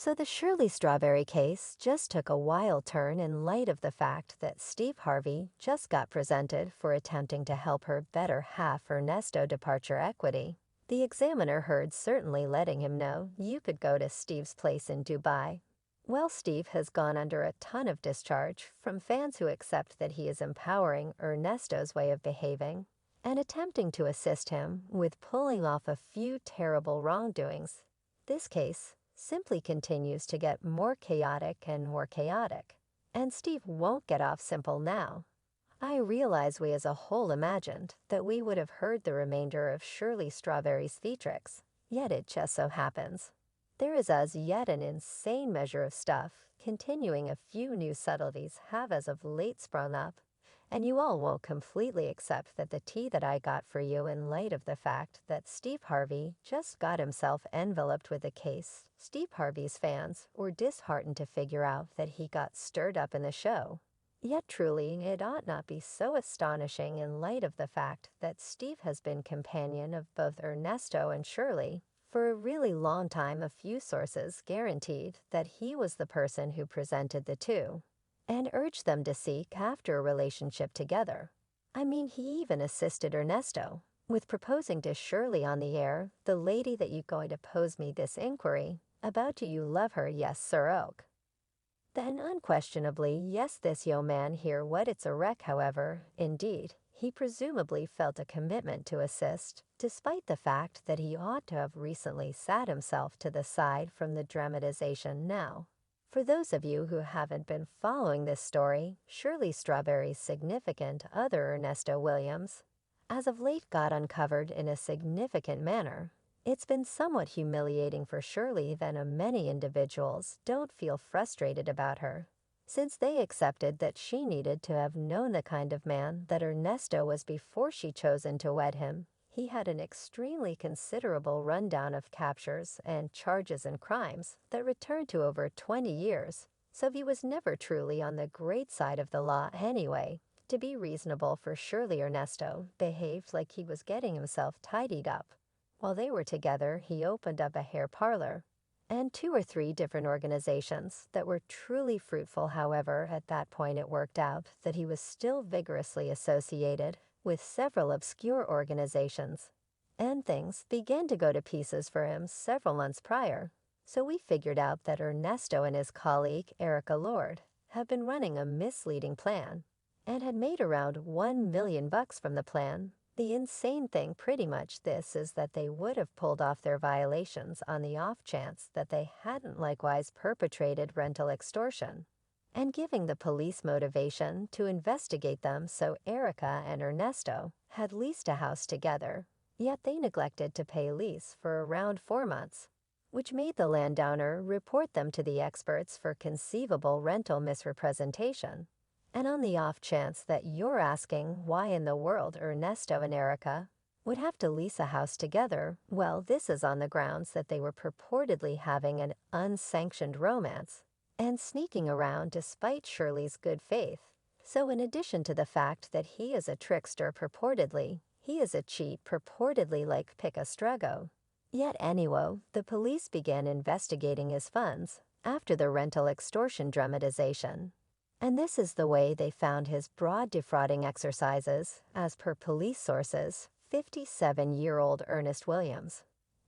So the Shirley Strawberry case just took a wild turn in light of the fact that Steve Harvey just got presented for attempting to help her better half Ernesto departure equity. The examiner heard certainly letting him know you could go to Steve's place in Dubai. Well, Steve has gone under a ton of discharge from fans who accept that he is empowering Ernesto's way of behaving and attempting to assist him with pulling off a few terrible wrongdoings. This case simply continues to get more chaotic and more chaotic, and Steve won't get off simple now. I realize we as a whole imagined that we would have heard the remainder of Shirley Strawberry's theatrics, yet it just so happens there is as yet an insane measure of stuff, continuing a few new subtleties have as of late sprung up, and you all won't completely accept that the tea that I got for you in light of the fact that Steve Harvey just got himself enveloped with a case. Steve Harvey's fans were disheartened to figure out that he got stirred up in the show. Yet truly, it ought not be so astonishing in light of the fact that Steve has been companion of both Ernesto and Shirley. For a really long time, a few sources guaranteed that he was the person who presented the two and urged them to seek after a relationship together. I mean, he even assisted Ernesto with proposing to Shirley on the air, "The lady that you going to pose me this inquiry about, do you love her, yes, Sir Oak?" Then unquestionably, yes, this yo man here what it's a wreck, however, indeed, he presumably felt a commitment to assist, despite the fact that he ought to have recently sat himself to the side from the dramatization now. For those of you who haven't been following this story, Shirley Strawberry's significant other Ernesto Williams, as of late got uncovered in a significant manner. It's been somewhat humiliating for Shirley that many individuals don't feel frustrated about her, since they accepted that she needed to have known the kind of man that Ernesto was before she chosen to wed him. He had an extremely considerable rundown of captures and charges and crimes that returned to over 20 years, so he was never truly on the great side of the law anyway. To be reasonable for Shirley, Ernesto behaved like he was getting himself tidied up. While they were together, he opened up a hair parlor and 2 or 3 different organizations that were truly fruitful. However, at that point it worked out that he was still vigorously associated with several obscure organizations, and things began to go to pieces for him several months prior. So we figured out that Ernesto and his colleague Erica Lord had been running a misleading plan and had made around $1 million from the plan. The insane thing pretty much this is that they would have pulled off their violations on the off chance that they hadn't likewise perpetrated rental extortion, and giving the police motivation to investigate them. So Erica and Ernesto had leased a house together, yet they neglected to pay lease for around 4 months, which made the landowner report them to the experts for conceivable rental misrepresentation. And on the off chance that you're asking why in the world Ernesto and Erica would have to lease a house together, well, this is on the grounds that they were purportedly having an unsanctioned romance and sneaking around despite Shirley's good faith. So in addition to the fact that he is a trickster purportedly, he is a cheat purportedly like Picastrego. Yet anyway, the police began investigating his funds after the rental extortion dramatization. And this is the way they found his broad defrauding exercises, as per police sources. 57-year-old Ernest Williams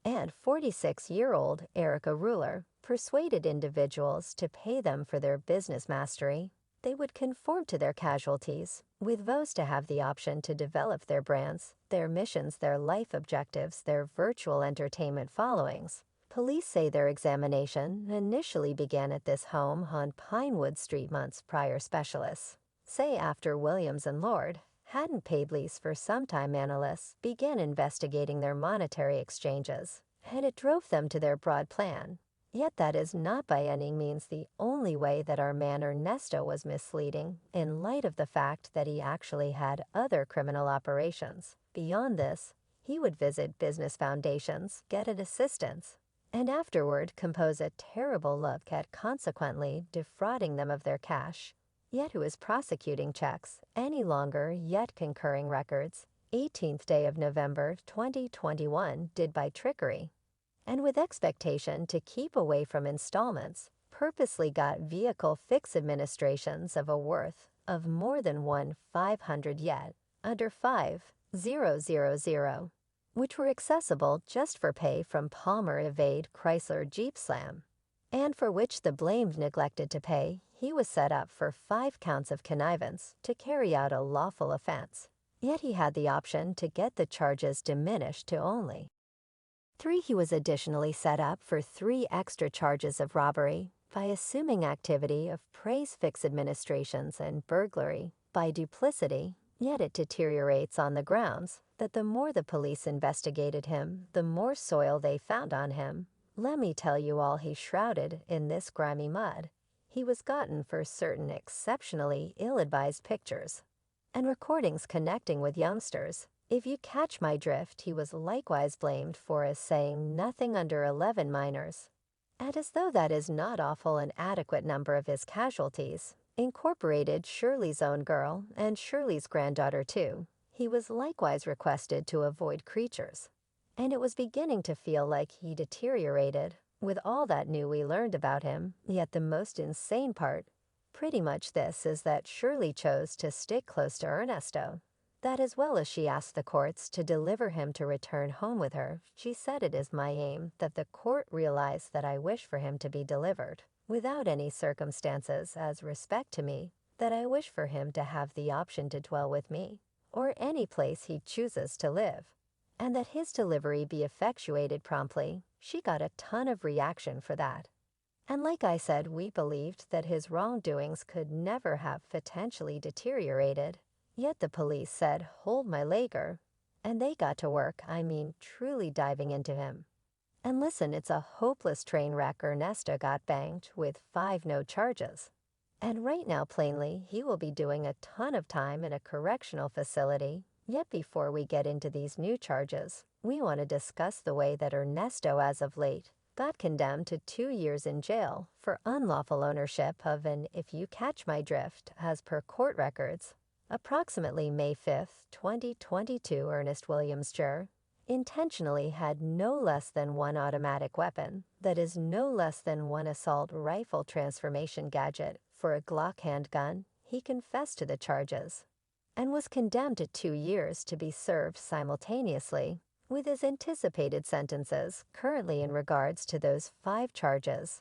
and 46-year-old Erica Ruler persuaded individuals to pay them for their business mastery. They would conform to their casualties, with those to have the option to develop their brands, their missions, their life objectives, their virtual entertainment followings. Police say their examination initially began at this home on Pinewood Street months prior. Specialists say after Williams and Lord hadn't paid lease for some time, analysts began investigating their monetary exchanges, and it drove them to their broad plan. Yet that is not by any means the only way that our man Ernesto was misleading, in light of the fact that he actually had other criminal operations. Beyond this, he would visit business foundations, get an assistance, and afterward compose a terrible love cat, consequently defrauding them of their cash. Yet who is prosecuting checks any longer, yet concurring records, 18th day of November 2021, did by trickery. and with expectation to keep away from installments, purposely got vehicle fix administrations of a worth of more than 1,500 yet, under 5,000, which were accessible just for pay from Palmer Evade Chrysler Jeep Slam, and for which the blamed neglected to pay. He was set up for 5 counts of connivance to carry out a lawful offense, yet he had the option to get the charges diminished to only 3. He was additionally set up for 3 extra charges of robbery by assuming activity of praise fix administrations and burglary by duplicity, yet it deteriorates on the grounds that the more the police investigated him, the more soil they found on him. Let me tell you all he shrouded in this grimy mud. He was gotten for certain exceptionally ill-advised pictures and recordings connecting with youngsters. If you catch my drift, he was likewise blamed for as saying nothing under 11 minors. And as though that is not awful an adequate number of his casualties, incorporated Shirley's own girl and Shirley's granddaughter too. He was likewise requested to avoid creatures. And it was beginning to feel like he deteriorated, with all that new we learned about him, yet the most insane part, pretty much this, is that Shirley chose to stick close to Ernesto. That as well as she asked the courts to deliver him to return home with her, she said it is my aim that the court realize that I wish for him to be delivered, without any circumstances as respect to me, that I wish for him to have the option to dwell with me, or any place he chooses to live, and that his delivery be effectuated promptly. She got a ton of reaction for that. And like I said, we believed that his wrongdoings could never have potentially deteriorated. Yet the police said, hold my lager, and they got to work, truly diving into him. And listen, it's a hopeless train wreck. Ernesto got banged with 5 no charges. And right now, plainly, he will be doing a ton of time in a correctional facility. Yet before we get into these new charges, we want to discuss the way that Ernesto, as of late, got condemned to 2 years in jail for unlawful ownership of an, if you catch my drift, as per court records, approximately May 5, 2022, Ernest Williams, juror, intentionally had no less than 1 automatic weapon, that is no less than 1 assault rifle transformation gadget for a Glock handgun. He confessed to the charges and was condemned to 2 years to be served simultaneously with his anticipated sentences. Currently, in regards to those 5 charges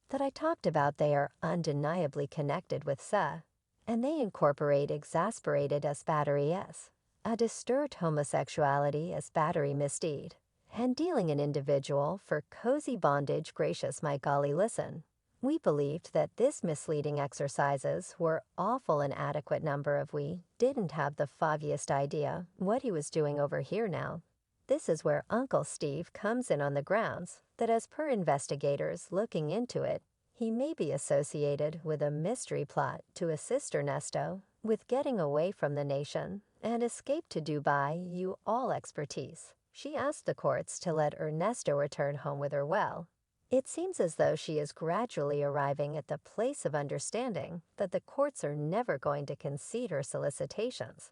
that I talked about, they are undeniably connected with SE, and they incorporate exasperated as battery S, a disturbed homosexuality as battery misdeed, and dealing an individual for cozy bondage. Gracious my golly, listen. We believed that this misleading exercises were awful an adequate number of. We didn't have the foggiest idea what he was doing over here now. This is where Uncle Steve comes in on the grounds that as per investigators looking into it, he may be associated with a mystery plot to assist Ernesto with getting away from the nation and escape to Dubai. You all expertise. She asked the courts to let Ernesto return home with her. Well, it seems as though she is gradually arriving at the place of understanding that the courts are never going to concede her solicitations,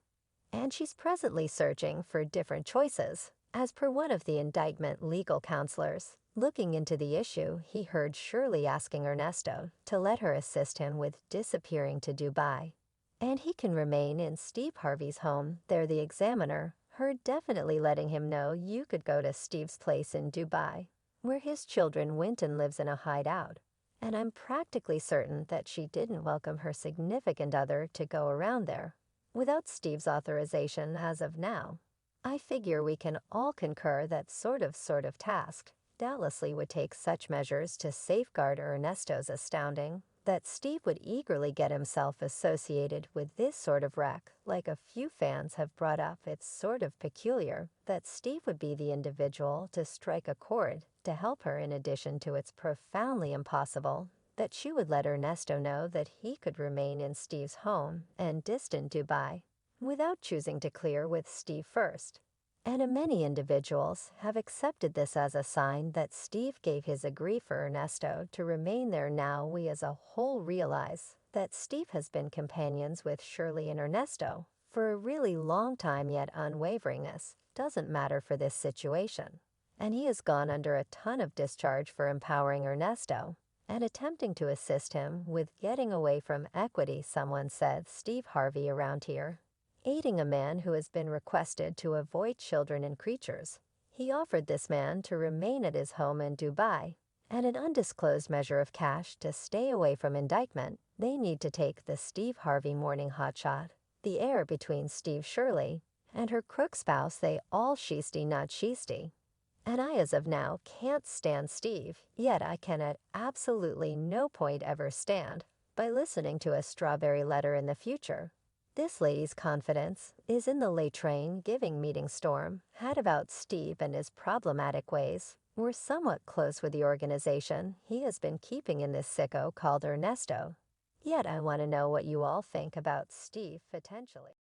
and she's presently searching for different choices. As per one of the indictment legal counselors, looking into the issue, he heard Shirley asking Ernesto to let her assist him with disappearing to Dubai, and he can remain in Steve Harvey's home there. The examiner heard definitely letting him know you could go to Steve's place in Dubai, where his children went and lives in a hideout, and I'm practically certain that she didn't welcome her significant other to go around there without Steve's authorization as of now. I figure we can all concur that sort of task doubtlessly would take such measures to safeguard Ernesto's astounding that Steve would eagerly get himself associated with this sort of wreck. Like a few fans have brought up, it's sort of peculiar that Steve would be the individual to strike a chord to help her. In addition to, it's profoundly impossible that she would let Ernesto know that he could remain in Steve's home and distant Dubai without choosing to clear with Steve first. And many individuals have accepted this as a sign that Steve gave his agree for Ernesto to remain there. Now we as a whole realize that Steve has been companions with Shirley and Ernesto for a really long time, yet unwaveringness doesn't matter for this situation. and he has gone under a ton of discharge for empowering Ernesto and attempting to assist him with getting away from equity, someone said Steve Harvey around here. Aiding a man who has been requested to avoid children and creatures. He offered this man to remain at his home in Dubai and an undisclosed measure of cash to stay away from indictment. They need to take the Steve Harvey morning hotshot, the heir between Steve Shirley and her crook spouse. They all sheesty not sheesty. And I as of now can't stand Steve, yet I can at absolutely no point ever stand by listening to a Strawberry letter in the future. This lady's confidence is in the late train giving meeting Storm had about Steve and his problematic ways. We're somewhat close with the organization he has been keeping in this sicko called Ernesto. Yet I want to know what you all think about Steve potentially.